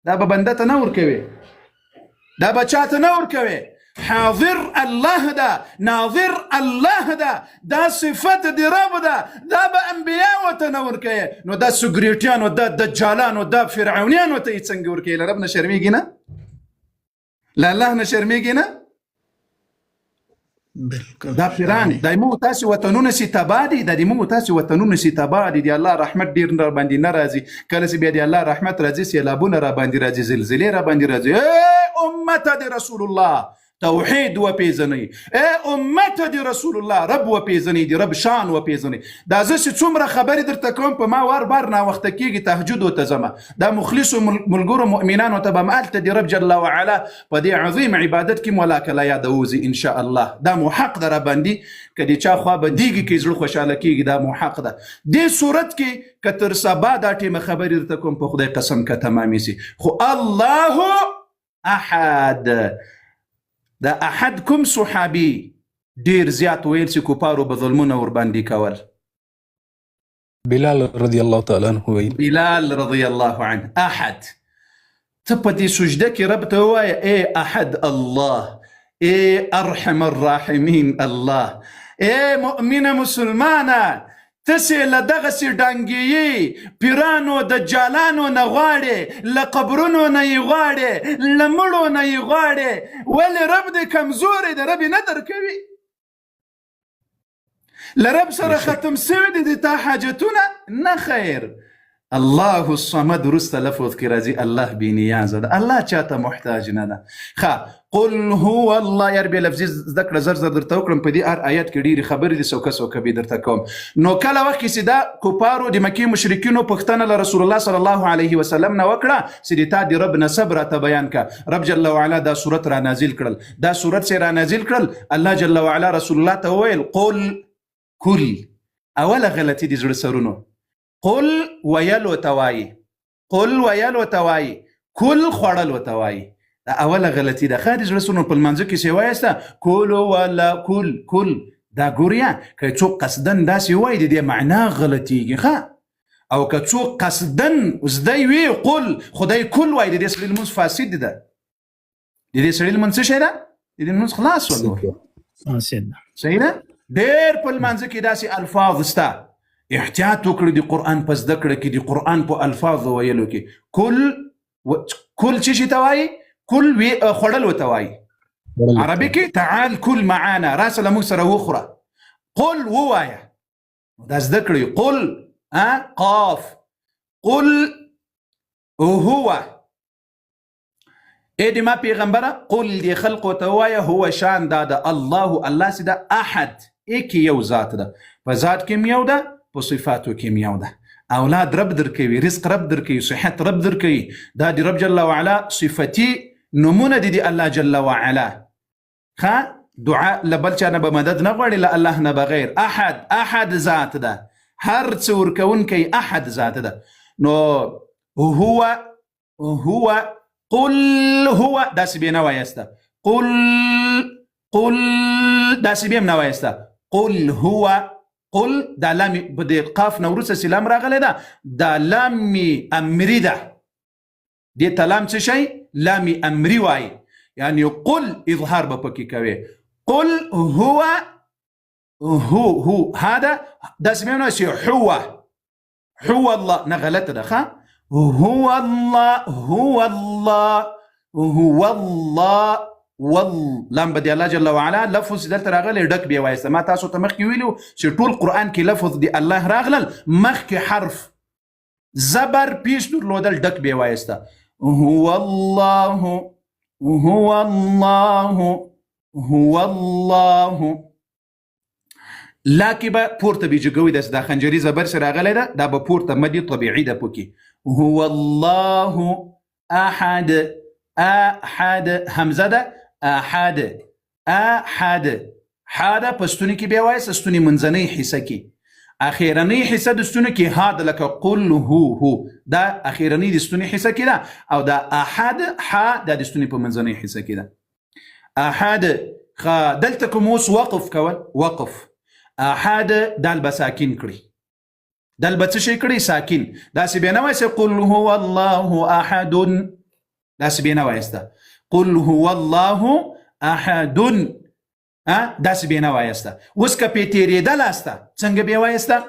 دا به بنده ته نه ورکوي دا به چا ته نه ورکوي. حاضر الله ده ناظر الله ده دا صفت دی رب ده. دا به انبیاء ته نه ورکوي نو دا سګریټیانو دا دجالانو دا فرعونیانو ته یې څنګه ورکوي؟ له رب نه شرمېږي نه؟ له الله نه شرمېږي نه؟ دا پیران دا موږ تاسې وطنونه سي تباه دي. دا د موږ تاسې وطنونه سي تباه دي. د الله رحمت ډېر را باندې نه راځي. کله چې بیا د الله رحمت راځي سیلابونه را باندې راځي زلزلې را باندې راځي. ای امته د رسول الله توحید وپیژنئ. ای امته د رسول الله رب وپیژنئ د رب شان وپیژنئ. دا زه چې څومره خبرې درته کوم په ما وار بار ناوخته کېږي تهجدو ته ځمه. دا مخلصو ملګرو مؤمنانو ته به هم هلته د رب جل وعلا په دې عظیم عبادت کې مو لا کله یادوځي انشاء الله. دا مو حق ده راباندې که د چا خوا بدېږي که زړه خوشحاله کېږي دا مو حق ده. دې صورت کې که تر سبا دا ټیمه خبرې درته کوم په خدای قسم که تمامې سي. خو الله احد دا احد کوم صحابي ډیر زیات ویل چې کفارو به ظلمونه ورباندې کول؟ بلال رضی الله تعالی عنه ویل. بلال رضی الله عنه. احد ته په دې سجده کې رب ته ووایه ای احد الله ای ارحم الراحمین الله. ای مؤمنه مسلمانه تسې له دغسې ډانګیي پیرانو دجالانو نه غواړې له قبرونو نه یې غواړې له مړو نه یې غواړې ولې رب دې کمزوری دی رب یې نه درکوي؟ له رب سره ختم سوي دي د تا حاجتونه نه خیر. الله الصمد وروسته لفظ کې راځي الله بېنیازه ده. الله چاته محتاج نه ده. قل هو الله یار بیا لفظي زده کړه زر درته وکړم. په دې هر آیت کې ډېرې خبرې دي څوکه څوکه به درته کوم. نو کله وخت کې چې دا کفارو د مکې مشرکینو پوښتنه له رسول الله صلی الله علیه وسلم نه وکړه چې د تا د رب نسب راته بیان که. رب جل وعلا دا صورت را نازل کړل. دا صورت چې را نازل کړل الله جل وعلا رسول الله ته وویل قل کل. اوله غلطي د زړه سرونو قل ویلو ته وایي قل ویلو ته وایي کل خوړلو ته وایي. دا اوله غلطي ده. ښه د زړه سرونو په لمانځه کې چې وایسته کولو ولا کل دا ګوریا که څوک قصدن داسې وایي د دې معنا غلطیږي. ښه او که څوک قصدن زده وي قل خدای کل وایي د دې سړي لمونځ فاسد ده. د دې سړي لمونځ څه شی ده؟ د دې لمونځ خلاص ولو فاسد ده. صحیح ده. ډېر په لمانځه کې داسې الفاظ شته. احتیاط وکړئ د قرآن په زده کړه کې د قرآن په الفاظو ویلو کې. کل څه شي ته وایي؟ کل خوړلو ته وایي. عربي کې تعال کل معانا راسه له موږ سره وخوره. قل ووایه دا زده کړئ. قل قاف قل هو ای د ما پیغمبره قل دی خلقو ته وایه هو شان دا ده الله چې ده احد ایک یو ذات ده. په ذات کې م یو ده په صفاتو کې م یو ده. اولاد رب درکوي رزق رب درکوي صحت رب درکوي. دا د رب جل وعلا صفتي نمونه دي الله جل وعلا. دعاء لبل چا نه به مدد نه غواړي له الله نه بغیر. احد ذات ده. هر څه ورکوونکی احد ذات ده. نو هو قل هو داسې به نه وایسته قل داسې به هم نه وایسته قل هو قل دا لام په دې قاف نه وروسته چې لام راغلی ده دا لام امري ده دې ته لام څه شی لام امري وایي یعنی قل اظهار به پکې کوي قل هو هذا داسې به هم نه وایسي هو الله نه غلطه ده ښه هو الله لام بدي الله جل وعلا لفظ دلته راغلی ډک بیا وایسته ما تاسو ته مخکې ویلو چې ټول قرآن کې لفظ دی الله راغلل مخکې حرف زبر پیش درلودل ډک بیا وایسته هو الله لاکې به پورته بیجګوي داسې دا خنجري زبر چې راغلی ده دا به پورته مدي طبیعي ده پکې هو الله احد همزه ده احد حاده په ستوني کې بیا وایسته ستوني منځنۍ حصه کې اخیرنۍ حصه د ستوني کې هاد لکه قل هو دا اخیرنۍ د ستوني حصه کې ده او دا احد دا د ستوني په منځنۍ حصه کې ده احد دلته کوم اوس وقف کول وقف احد دال به ساکن کړي دال به څه شی کړي ساکن داسې بیا نه وایسته قل هو الله احد داسې بیا نه وایسته قل هو الله احد داسې بیا نه وایسته اوس که پې تېرېدله څنګه بیا وایسته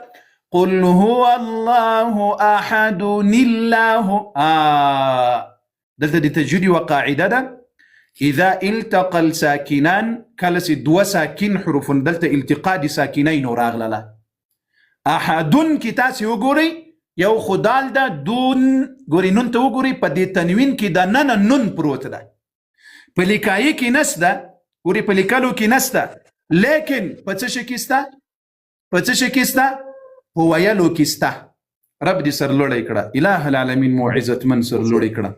قل هو الله احد الله دلته د تجوید یوه قاعده ده اذا التقى الساكنان کله چې دوه ساکن حروف دلته التقا د ساکنینو راغلله احدن کې تاسې وګورئ یو خو دال ده دون ګورئ نون ته وګورئ په دې تنوین کې د ننه نون پروت ده په لیکایي کې نسته ګورئ په لیکلو کې نسته لیکن په څه شي کې سته په څه شي کې سته په ویلو کې سته رب دې سرلوړی کړه اله العالمین مو عزتمن سرلوړی کړه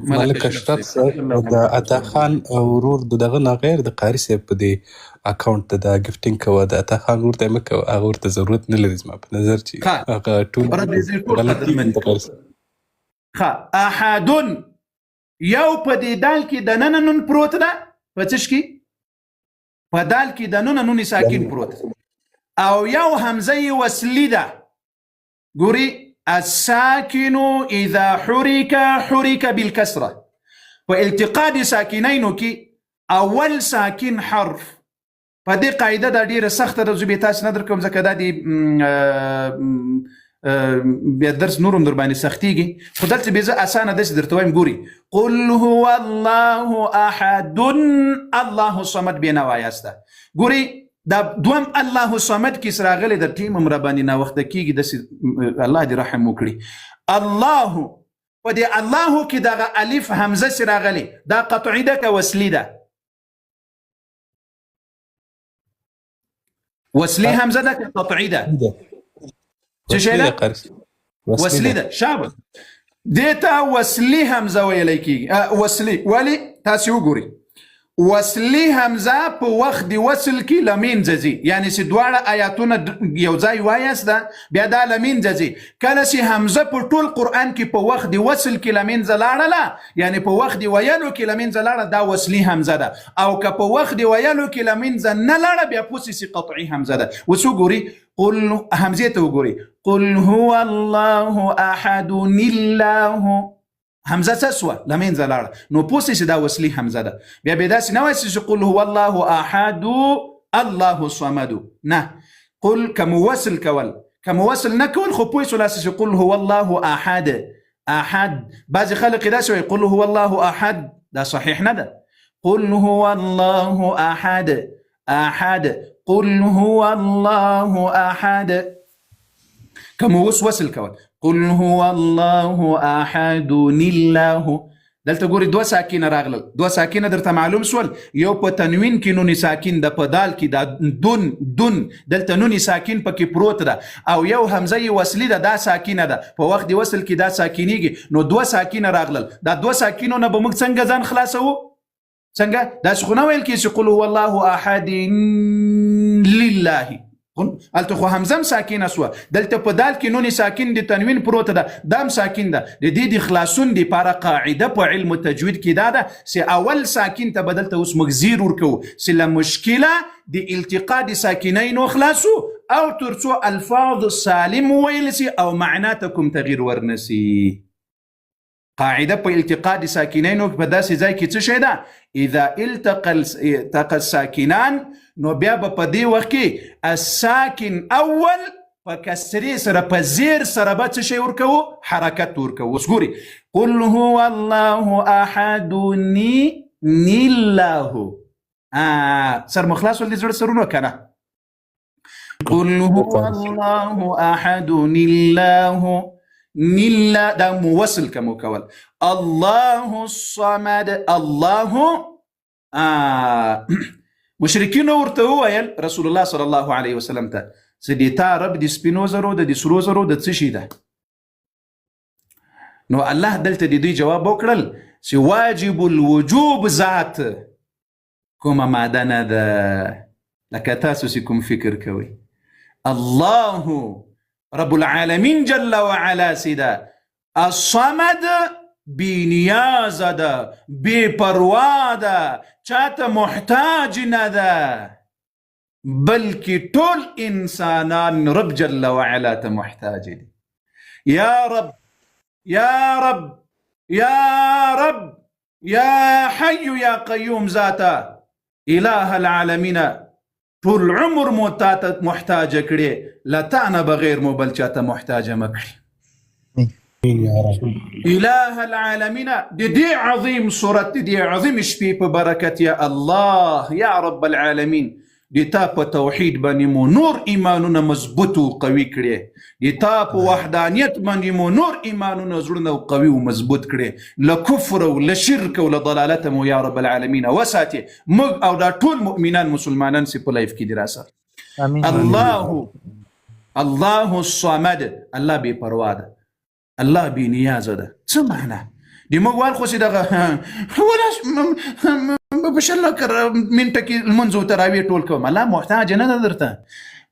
ملک اشرف صاحب د عطا خان ورور دغه نه غیر د قاري صاحب په دې اکاونټ ته د ګفټینګ کوه د عطا خان ورته مه کوه هغه ورته ضرورت نه لري زما په نظر چې هغه ټول ښه احدن یو په دې دال کې د ننه نون پروت ده په څه کې په دال کې د ننه نون ساکن پروت او یو همزه وصلی ده ګوري الساكن اذا حرك بالكسره والتقاء ساكنين كي اول ساكن حرف فدي قاعده دا ډیره سخته د زبیتاس ندر کوم ځکه دا دی بیا درس نورم در باندې سختيږي خو دلته به زه اسانه داسې درته وایم ګوري قل هو الله احد الله الصمد بنا وایسته ګوري دا دوم الله الصمد کې سراغله د ټیم مربانی نا وخت کېږي د الله دې رحم وکړي الله و دې الله کې دا الف همزه سراغله دا قطعی ده که وصلی ده وصلی همزه ده که قطعی ده څه شي ده وصلی ده شابه دیتا وصلی همزه ویل کېږي وصلی ولی تاسو وګورئ وصلی همزه په وخت دی وصل کې لمین ځي یعنی چې دواړه آیاتونه یو ځای وایست ده بیا دا لمین ځي کله چې همزه په ټول قرآن کې په وخت دی وصل کې لمین ځلاړه یعنی په وخت دی ویلو کې لمین ځلاړه دا وصلی همزه ده او که په وخت دی ویلو کې لمین ځ نه لاړه بیا پوسې قطعی همزه ده وسوګوري قل همزه ته وګوري قل هو الله احد الله همزه تسوى لمين زلاره نو پوسې دا وصلی همزه ده بیا به داسې نه وایي چې قل هو الله احد الله الصمد نه قل كموصل كول كموصل نه کول خو پوه سو چې قل هو الله احد احد بعض خلق دا شوی قل هو الله احد دا صحیح نه ده قل هو الله احد احد قل هو الله احد كموصل كول قل هو الله احد الله دلته ګوري دوه ساکینه راغلل دوه ساکینه درته معلوم سول یو په تنوین کې نون ساکین د په دال کې د دون دلته نون ساکین پکې پروت ده او یو همزه وصلی ده دا ساکینه ده په وخت دی وصل کې دا ساکینیږي نو دوه ساکینه راغلل دا دوه ساکینو نه به موږ څنګه ځان خلاصو څنګه دا څنګه ویل کې چې قل هو الله احد لله الته خو همزم ساکن سو دلته په دال کې نون ساکن دي تنوین پروت ده دام ساکن ده د دې د خلاصون دی لپاره قاعده په علم تجوید کې ده چې اول ساکن ته بدلته اوس مگزیر ورکو چې له مشکله د التقاء د ساکنین خلاصو او ترڅو الفاظ سالم ویل سي او معناتکم تغییر ورنسي قاعده په التقاء د ساکنین په داسې ځای کې څه شي ده اذا التقى الساکنان نو بیا په دې وخت کې الساکن اول په کسرې سره په زیر سره به څه شی ورکوو حرکت ورکوو. اوس ګوري قل هو الله احد نی الله سر مخلاص ول دې زړه سرونه کنه قل هو الله احد الله نلا دا موصل كمكول الله الصمد الله مشركين ورته ویل رسول الله صلى الله عليه وسلم ته سدي تا رب دي سپینو زرو د دي سرو زرو د څه شي ده نو الله دلته د دې جواب وکړل چې واجب الوجوب ذات کومه ماده نه ده لکه تاسو چې کوم فکر کوي الله رب العالمين جل وعلا سيدا الصمد بنياز ده بپروا ده چاته محتاج نه ده بلکې ټول انسانان رب جل وعلا ته محتاج دي. يا رب يا رب يا رب يا حي يا قيوم ذاته اله العالمين طول عمر مو تاته محتاج کړي لتانا بغیر مو بل چاته محتاج مکړي يا رب اله العالمين دي عظيم صورت دي عظيم شپې په برکت يا الله يا رب العالمين دي تا په توحید باندې مو نور ایمانونه مضبوط او قوي کړي دي تا په وحدانیت باندې مو نور ایمانونه زړونه قوي او مضبوط کړي لکفر او لشرک او لضلالت مو يا رب العالمين وساتي مغ او دا ټول مؤمنان مسلمانان سي په لایف کې دراسه امين. الله الصمد الله بي پروا ده الله بي نیاز ده څه معنا دي موږ وال خو سي دغه ولا بشله کر منټه کې المنځو تراوی ټول کوم الله محتاج نه درته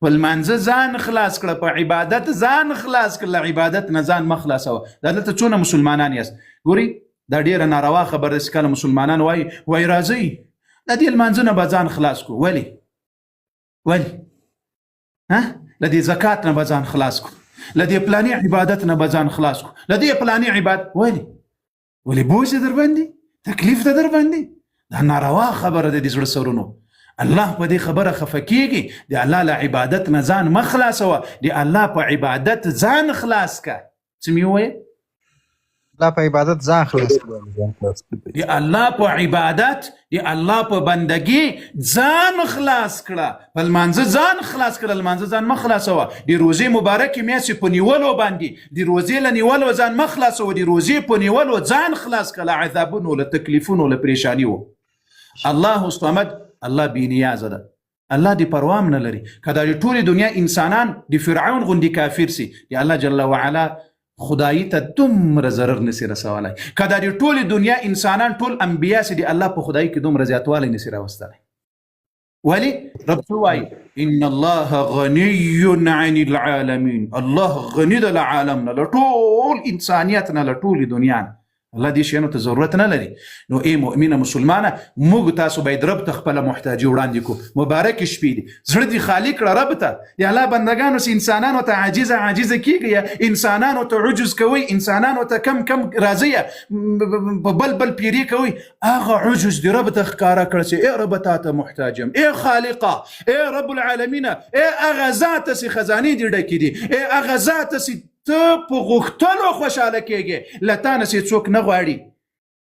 والمنځ ځان خلاص کړه په عبادت ځان خلاص کړه عبادت نه ځان مخلاصو دلته څونه مسلمانان یاست ګوري دا ډیره ناروا خبره ده چې مسلمانان وای راځي د دې المنځ نه به ځان خلاص کو ولی ها لدې زکات نه به ځان خلاص کو لدې پلاني عبادت نه به ځان خلاص کو لدې پلاني عبادت ولی بوج در باندې تکلیف در باندې دا ناروا خبره ده د زړه سرونو الله په دې خبره خفه کیږي د الله له عبادت نه ځان مخلاصوه د الله په عبادت ځان خلاص کا څه مې وویل الله په عبادت ځان خلاص د الله په عبادت د الله په بندگی ځان خلاص کړه په لمانځه ځان خلاص کړه لمانځه ځان مخلاصوه د روزې مبارکې میاشتې په نیولو باندې د روزې له نیولو ځان مخلاصوه د روزې په نیولو ځان خلاص کړه له عذابونو له تکلیفونو له پریشانیو الله الصمد الله بی نیاز ده الله دی پروام نه لري کدا د ټول دنیا انسانان د فرعون غوندي کافر سي دی الله جل وعلا خدای ته دومره ضرر نسی رسولای کدا د ټول دنیا انسانان ټول انبیا سي دی الله په خدای کې دومره زیاتوالی نسی راوستلای ولی رب سوای ان الله غنی عن العالمین الله غنی د العالم نه ټول انسانیت نه ټول دنیا الله دې شیانو ته ضرورت نه لري نو ای مؤمنه مسلمانه موږ تاسو باید رب ته خپل محتاجي وړاندې کو مبارک شپې دي زړه دې خالق را رب ته یا الله بندگانو سي انسانانو ته عاجز کیږي انسانانو ته عجز کوي انسانانو ته کم راضيه بل پیری کوي هغه عجز دې رب ته ښکارا کړ چې ای رب ته محتاجم ای خالقه ای رب العالمین ای هغه ذات سي خزانه دې ډکې دي ای هغه ذات سي ته په غوښتلو خوشاله کېږي له تا نه سې څوک نه غواړي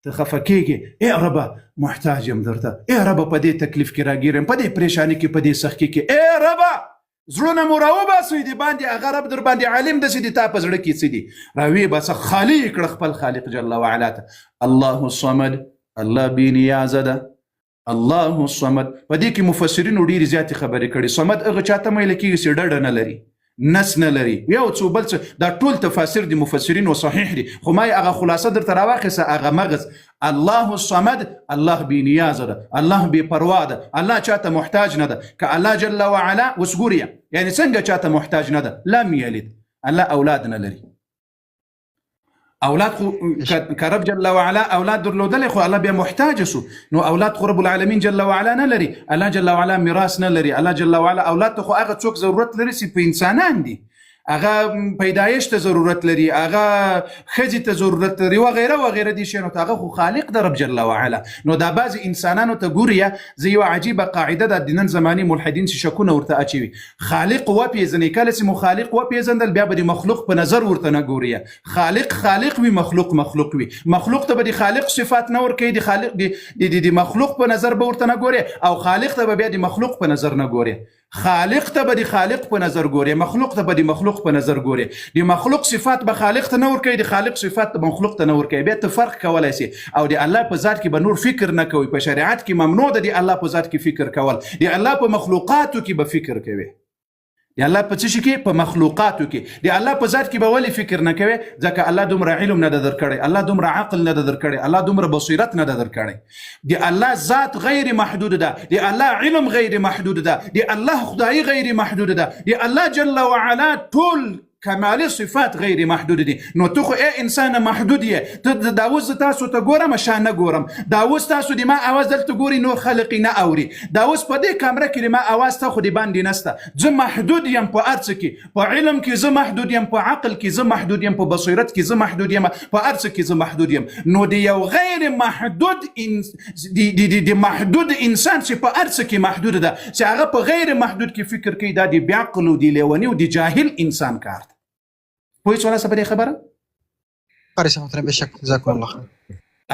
ته خفه کېږي ای ربه محتاج یم درته ای ربه په دې تکلیف کې راګیرم په دې پریشاني کې په دې سختي کې ای ربه زړونه مو راوباسئ د باندې هغه رب در باندې عالم داسې د تا په زړه کې څه دي راویې باسه خالي کړه خپل خالق جل وعلا ته الله الصمد الله بې نیازه ده الله الصمد په دې کې مفسرینو ډېرې زیاتې خبرې کړي صمد هغه چاته میله کېږي چې ډډه نه لري نس نه لري یو څو بل څه دا ټول تفاسیر دي مفسرین او صحیح دي خو ما هغه خلاصه درته راواخیسه هغه مغز الله الصمد الله بی نیاز ده الله بی پروا ده الله چاته محتاج نه ده که الله جل وعلا وسګوریا یعنی څنګه چاته محتاج نه ده لم یلد الله اولاد نه لري اولاد خو كرب جل وعلا اولاد درلودل خو الله بیا محتاج سو نو اولاد خو رب العالمین جل وعلا نه لري الله جل وعلا میراث نه لري الله جل وعلا اولاد خو هغه څوک ضرورت لري چې په انسانان دي هغه پیدایش ته ضرورت لري هغه خځې ته ضرورت لري و غیره دي شنو هغه خو خالق در رب جل وعلا نو دا بعض انسانانو ته ګوریا زه یو عجیبه قاعده د دینن زمانی ملحدین چې شکونه ورته اچوي خالق و پیژنې کله چې مخالق و پیژندل بیا به مخلوق په نظر ورته نه ګوریا خالق وي مخلوق وي مخلوق ته به خالق صفات نه ور کوي د خالق د مخلوق په نظر به ورته نه ګوري او خالق ته بیا د مخلوق په نظر نه ګوري خالق ته به د خالق په نظر ګوري مخلوق ته به د مخلوق په نظر ګوري د مخلوق صفات به خالق ته نه ور کوي د خالق صفات به مخلوق ته نه ور کوي بیا ته فرق کولای شي او د الله په ذات کې به نور فکر نه کوي په شریعت کې ممنوع ده د الله په ذات کې فکر کول د الله په مخلوقاتو کې به فکر کوي د الله په څه کې په مخلوقاتو کې د الله په ذات کې به ولې فکر نه کوي ځکه الله دومره علم نه درکړي الله دومره عقل نه درکړي الله دومره بصیرت نه درکړي د الله ذات غیر محدود ده د الله علم غیر محدود ده د الله خدای غیر محدود ده د الله جل وعلا ټول کمالی صفات غیر محدود دي نو تو خو انسان محدود یې ته دا اوس تاسو ته ګورم شان نه ګورم دا اوس تاسو د ما اواز دلته ګوري نور خلق نه اوري دا اوس په دې کامره کې ما اواز ته خو دی باندې نسته زه محدود یم په ارڅ کې په علم کې زه محدود یم په عقل کې زه محدود یم په بصیرت کې زه محدود یم په ارڅ کې زه محدود یم نو دی یو غیر محدود د محدود انسان چې په ارڅ کې محدود ده چې هغه په غیر محدود کې فکر کوي دا دی بیعقل او دی لیونی او دی جاهل انسان کار پوهیږئ ولا څه په دې خبره قاری صاحب محترم بشک جزاكم الله خير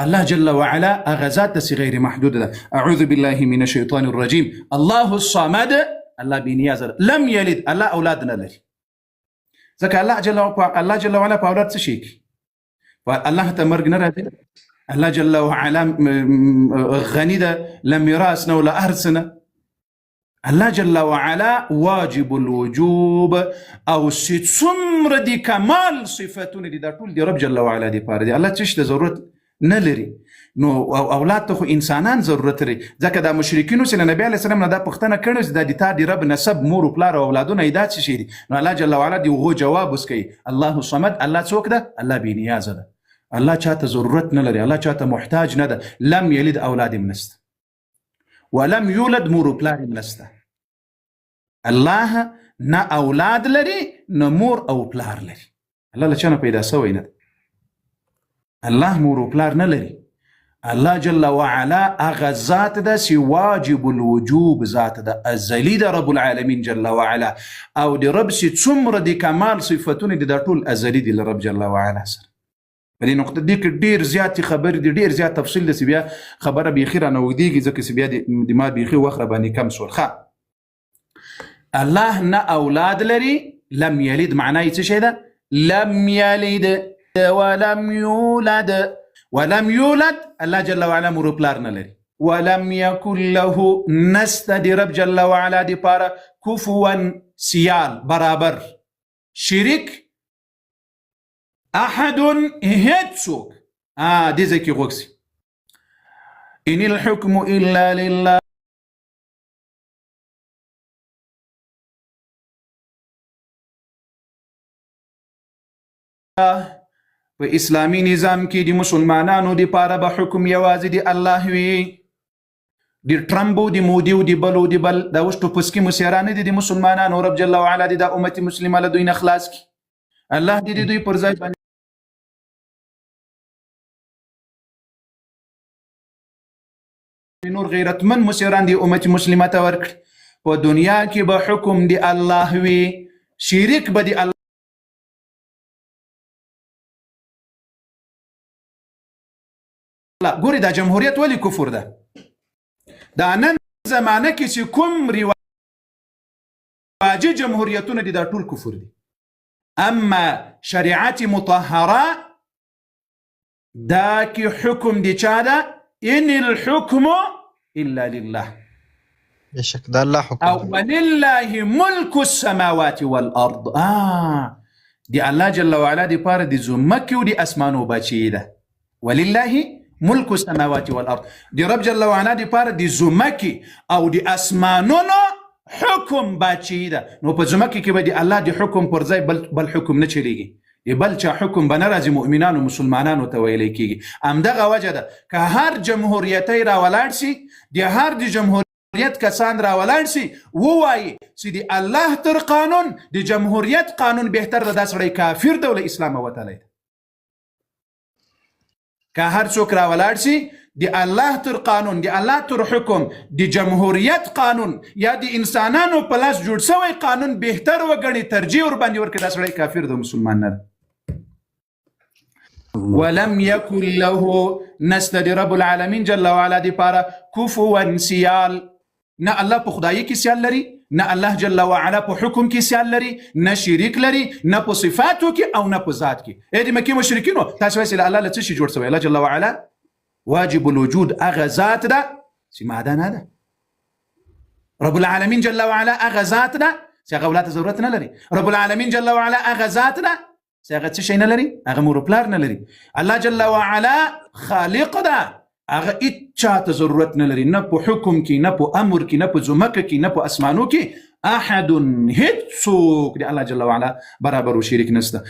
الله جل وعلا اغزات غير محدود ده اعوذ بالله من الشيطان الرجيم الله الصمد الله بنياز لم يلد الله اولادنا لري ځکه الله جل وعلا په اولاد څه شي الله ته مرګ نه راځي الله جل وعلا غني ده لا میراث نه ولا ارث الله جل وعلا واجب الوجوب او څومره دي کمال صفاتونه دي دا ټول دی رب جل وعلا دی پاره دی الله څه ضرورت نه لري نو اولاد ته خو انسانان ضرورت لري ځکه دا مشرکینو چې نبی علیه السلام نه دا پوښتنه کړې چې د تا دی رب نسب مور او پلار او اولادونه ایدات څه شي دي نو الله جل وعلا دی غو جواب وسکي الله الصمد الله څوک ده الله بی نیاز ده الله چاته ضرورت نه لري الله چاته محتاج نه ده لم یلد اولاد منست ولم یولد مور او پلار منست الله نه اولاد لري نه مور او پلار لري الله له چانه پیدا سوی نه الله مور او پلار نه لري الله جل وعلا هغه ذات ده چې واجب الوجوب ذات ده ازلی ده رب العالمین جل وعلا او د رب چې څومره د کمال صفاتونه دي دا ټول ازلی دي لرب جل وعلا سره په دې نقطه دې کې ډیر زیات خبر دي ډیر زیات تفصیل دي بیا خبره به اخیره نه ودیږي ځکه چې بیا د ما بيخي وخره باندې کم سول ښه الله نه اولاد لري لم يلد معناه څه شي ده لم يلد ولم يولد الله جل وعلا مور پلار نه لري ولم يكن له نستد رب جل وعلا دی پاره كفوا سیال برابر شریک احد هیڅوک دې ځکه غوښي ان الحكم الا لله په اسلامی نظام کې د مسلمانانو د پاره به حکم یوازې د الله وي د ټرمپ او د مودي او د بل او د بل دا اوس ټوپسکي مسیرانه دي د مسلمانانو رب جل وعلا د امت مسلمه له دوی نه خلاص کی الله دې دوی پر ځای باندې نور غیرتمن مسیران د امت مسلمه ته ورکړي په دنیا کې به حکم د الله وي شریک به د ګوري دا جمهوریت ولی کفر ده دا نن زمانه کې چې کوم رواجي جمهوریتونه دي دا ټول کفر دي اما شریعت مطهره دا کې حکم دي چا ده ان الحكم الا لله بشك دا الله حكم او ولله ملك السماوات والارض. دي الله جل وعلا دي پار دي زمكي ودي اسمانو بچي ده. ولله ملك السماوات والارض، دي رب جل وعلا دي پار دي زمكي او دي اسمانو حكم بچي ده. نو په زمكي کې به دي الله دي حكم پر ځای بل حكم نه چلیږي، بل چا حكم به نه راځي مؤمنانو مسلمانانو ته ویل کېږي. همدغه وجه ده که هر جمهوریتۍ راولاړ سي، د هر د جمهوریت کسان راولاړ سي ووایي چې د الله تر قانون د جمهوریت قانون بهتر ده، دا سړی کافر ده له اسلامه وتلی ده. که هر څوک راولاړ سي د الله تر قانون، د الله تر حکم، د جمهوریت قانون یا د انسانانو په لاس جوړ شوی قانون بهتر وګڼي، ترجیح ورباندې ورکړي، دا سړی کافر ده، مسلمان نه ده. ولم يكن له نستد رب العالمین جل وعلا دی پارا کفوا سیال. نه الله په خدایي کې سیال لري، نه الله جل وعلا په حکم کې سیال لري، نه شریک لري، نه په صفاتو کې او نه په ذات کې. د مکې مشرکینو تاسو وایئ الله له څه شي جوړ شوی؟ الله جل وعلا واجب الوجود هغه ذات ده چې ماده نه ده. رب العالمین جل وعلا هغه ذات ده چې هغه اولاد ضرورت نه لري. رب العالمین جل وعلا هغه ذات ده چې هغه څه شی نه لري، هغه مور پلار نه لري. الله جل وعلا خالق ده، هغه هیچا ته ضرورت نه لري، نه په حکم کې، نه په امر کې، نه په ځمکه کې، نه په اسمانو کې. احد هیڅوک د الله جل وعلا برابر و شریک نشته.